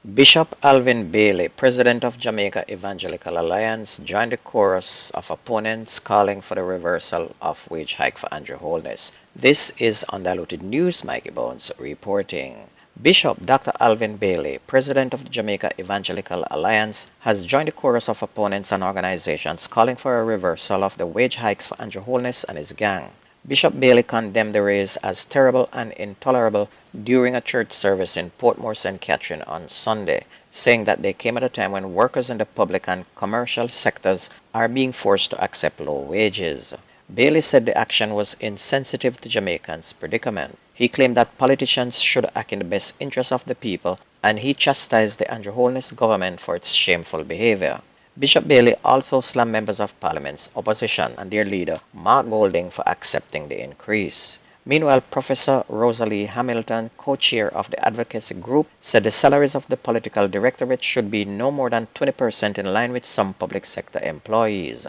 Bishop Alvin Bailey, president of Jamaica Evangelical Alliance, joined the chorus of opponents calling for the reversal of wage hike for Andrew Holness. This is Undiluted News. Mikey Bones reporting. Bishop Dr. Alvin Bailey, president of the Jamaica Evangelical Alliance, has joined the chorus of opponents and organizations calling for a reversal of the wage hikes for Andrew Holness and his gang. Bishop Bailey condemned the raise as terrible and intolerable during a church service in Portmore St. Catherine on Sunday, saying that they came at a time when workers in the public and commercial sectors are being forced to accept low wages. Bailey said the action was insensitive to Jamaicans' predicament. He claimed that politicians should act in the best interest of the people, and he chastised the Andrew Holness government for its shameful behavior. Bishop Bailey also slammed members of Parliament's opposition and their leader, Mark Golding, for accepting the increase. Meanwhile, Professor Rosalie Hamilton, co-chair of the advocacy group, said the salaries of the political directorate should be no more than 20% in line with some public sector employees.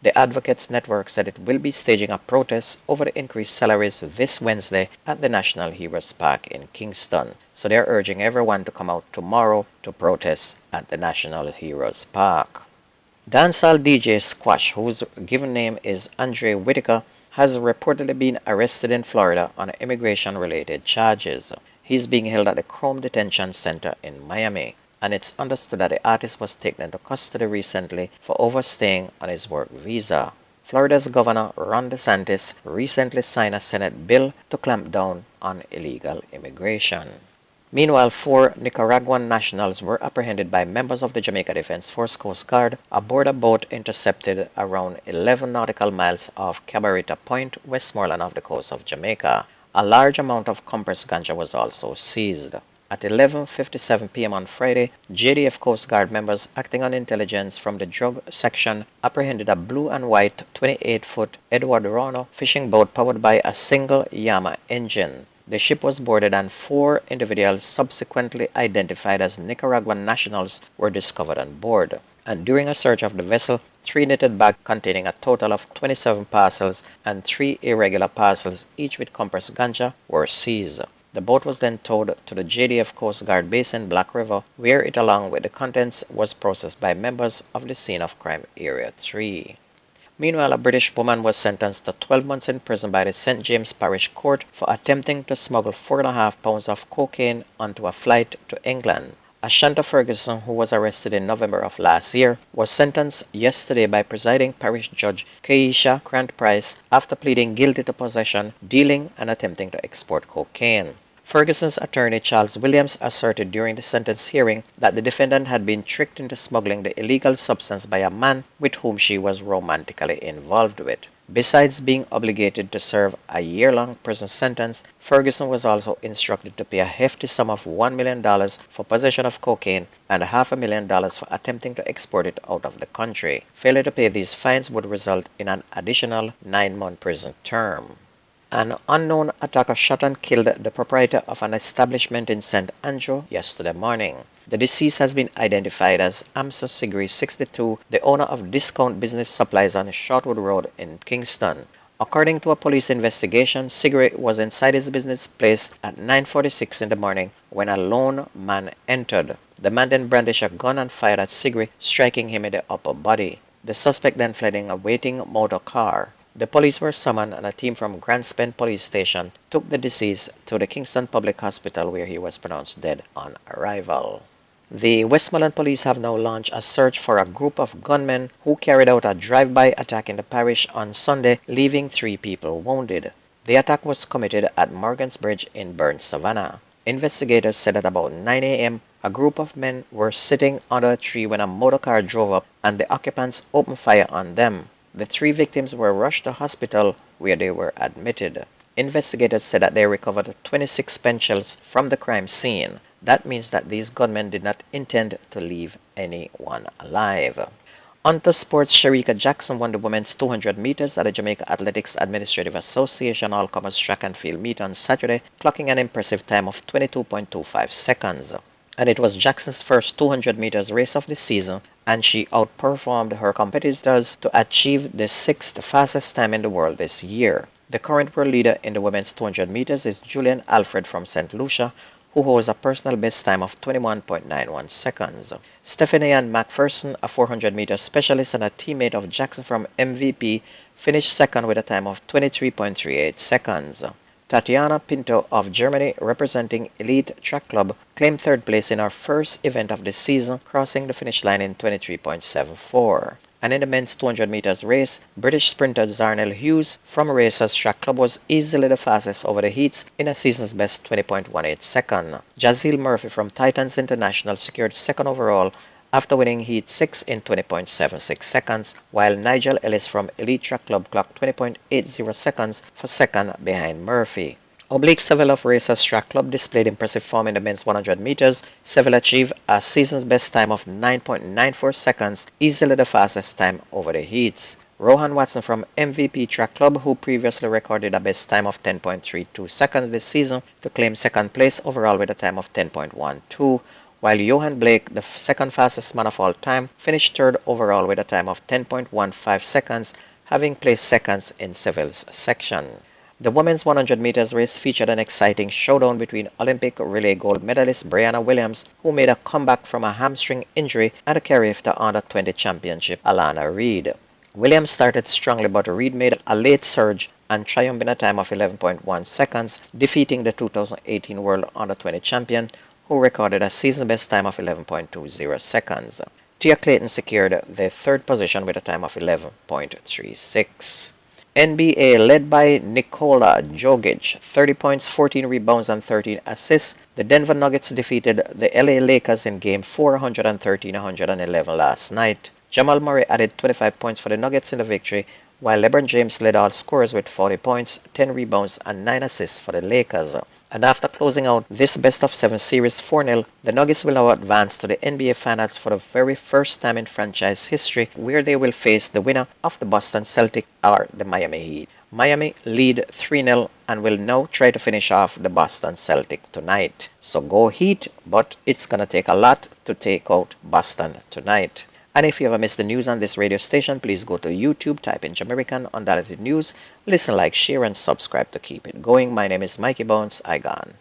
The Advocates Network said it will be staging a protest over the increased salaries this Wednesday at the National Heroes Park in Kingston. So they're urging everyone to come out tomorrow to protest at the National Heroes Park. Dancehall DJ Squash, whose given name is Andre Whitaker, has reportedly been arrested in Florida on immigration-related charges. He's being held at the Chrome Detention Center in Miami, and it's understood that the artist was taken into custody recently for overstaying on his work visa. Florida's Governor Ron DeSantis recently signed a Senate bill to clamp down on illegal immigration. Meanwhile, 4 Nicaraguan nationals were apprehended by members of the Jamaica Defense Force Coast Guard aboard a boat intercepted around 11 nautical miles off Cabarita Point, Westmoreland off the coast of Jamaica. A large amount of compressed ganja was also seized. At 11:57 p.m. on Friday, JDF Coast Guard members acting on intelligence from the drug section apprehended a blue and white 28-foot Edward Rono fishing boat powered by a single Yama engine. The ship was boarded and 4 individuals subsequently identified as Nicaraguan nationals were discovered on board. And during a search of the vessel, 3 knitted bags containing a total of 27 parcels and 3 irregular parcels, each with compressed ganja, were seized. The boat was then towed to the JDF Coast Guard base in Black River, where it, along with the contents, was processed by members of the Scene of Crime Area 3. Meanwhile, a British woman was sentenced to 12 months in prison by the St. James Parish Court for attempting to smuggle 4.5 pounds of cocaine onto a flight to England. Ashanta Ferguson, who was arrested in November of last year, was sentenced yesterday by presiding parish judge Keisha Grant Price after pleading guilty to possession, dealing, and attempting to export cocaine. Ferguson's attorney Charles Williams asserted during the sentence hearing that the defendant had been tricked into smuggling the illegal substance by a man with whom she was romantically involved with. Besides being obligated to serve a year-long prison sentence, Ferguson was also instructed to pay a hefty sum of $1 million for possession of cocaine and $500,000 for attempting to export it out of the country. Failure to pay these fines would result in an additional 9-month prison term. An unknown attacker shot and killed the proprietor of an establishment in St. Andrew yesterday morning. The deceased has been identified as Amsa Sigri, 62, the owner of Discount Business Supplies on Shortwood Road in Kingston. According to a police investigation, Sigri was inside his business place at 9:46 in the morning when a lone man entered. The man then brandished a gun and fired at Sigri, striking him in the upper body. The suspect then fled in a waiting motor car. The police were summoned and a team from Grand Spend Police Station took the deceased to the Kingston Public Hospital where he was pronounced dead on arrival. The Westmoreland police have now launched a search for a group of gunmen who carried out a drive-by attack in the parish on Sunday, leaving 3 people wounded. The attack was committed at Morgan's Bridge in Burnt Savannah. Investigators said at about 9 a.m. a group of men were sitting under a tree when a motorcar drove up and the occupants opened fire on them. The 3 victims were rushed to hospital where they were admitted. Investigators said that they recovered 26 pen shells from the crime scene. That means that these gunmen did not intend to leave anyone alive. Onto sports, Sherika Jackson won the women's 200 meters at the Jamaica Athletics Administrative Association All-Comers Track and Field meet on Saturday, clocking an impressive time of 22.25 seconds. And it was Jackson's first 200 meters race of the season, and she outperformed her competitors to achieve the 6th fastest time in the world this year. The current world leader in the women's 200 meters is Julian Alfred from St. Lucia, who holds a personal best time of 21.91 seconds. Stephanie Ann McPherson, a 400-meter specialist and a teammate of Jackson from MVP, finished second with a time of 23.38 seconds. Tatiana Pinto of Germany, representing Elite Track Club, claimed third place in her first event of the season, crossing the finish line in 23.74. And in the men's 200 meters race, British sprinter Zarnell Hughes from Racers Track Club was easily the fastest over the heats in a season's best 20.18 second. Jazeel Murphy from Titans International secured second overall after winning Heat 6 in 20.76 seconds, while Nigel Ellis from Elite Track Club clocked 20.80 seconds for second behind Murphy. Oblique Seville of Racers Track Club displayed impressive form in the men's 100 meters. Seville achieved a season's best time of 9.94 seconds, easily the fastest time over the heats. Rohan Watson from MVP Track Club, who previously recorded a best time of 10.32 seconds this season, to claim second place overall with a time of 10.12, while Johan Blake, the second fastest man of all time, finished third overall with a time of 10.15 seconds, having placed seconds in Seville's section. The women's 100 meters race featured an exciting showdown between Olympic relay gold medalist Brianna Williams, who made a comeback from a hamstring injury, and the carrier of the under-20 championship Alana Reed. Williams started strongly, but Reed made a late surge and triumphed in a time of 11.1 seconds, defeating the 2018 World Under-20 champion, who recorded a season best time of 11.20 seconds. Tia Clayton secured the third position with a time of 11.36. NBA led by Nikola Jokic, 30 points, 14 rebounds, and 13 assists. The Denver Nuggets defeated the LA Lakers in Game 4, 113-111 last night. Jamal Murray added 25 points for the Nuggets in the victory, while LeBron James led all scorers with 40 points, 10 rebounds, and 9 assists for the Lakers. And after closing out this best-of-7 series 4-0, the Nuggets will now advance to the NBA Finals for the very first time in franchise history, where they will face the winner of the Boston Celtics or the Miami Heat. Miami lead 3-0 and will now try to finish off the Boston Celtics tonight. So go Heat, but it's gonna take a lot to take out Boston tonight. And if you ever missed the news on this radio station, please go to YouTube, type in Jamaican Undiluted News, listen, like, share, and subscribe to keep it going. My name is Mikey Bones. I gone.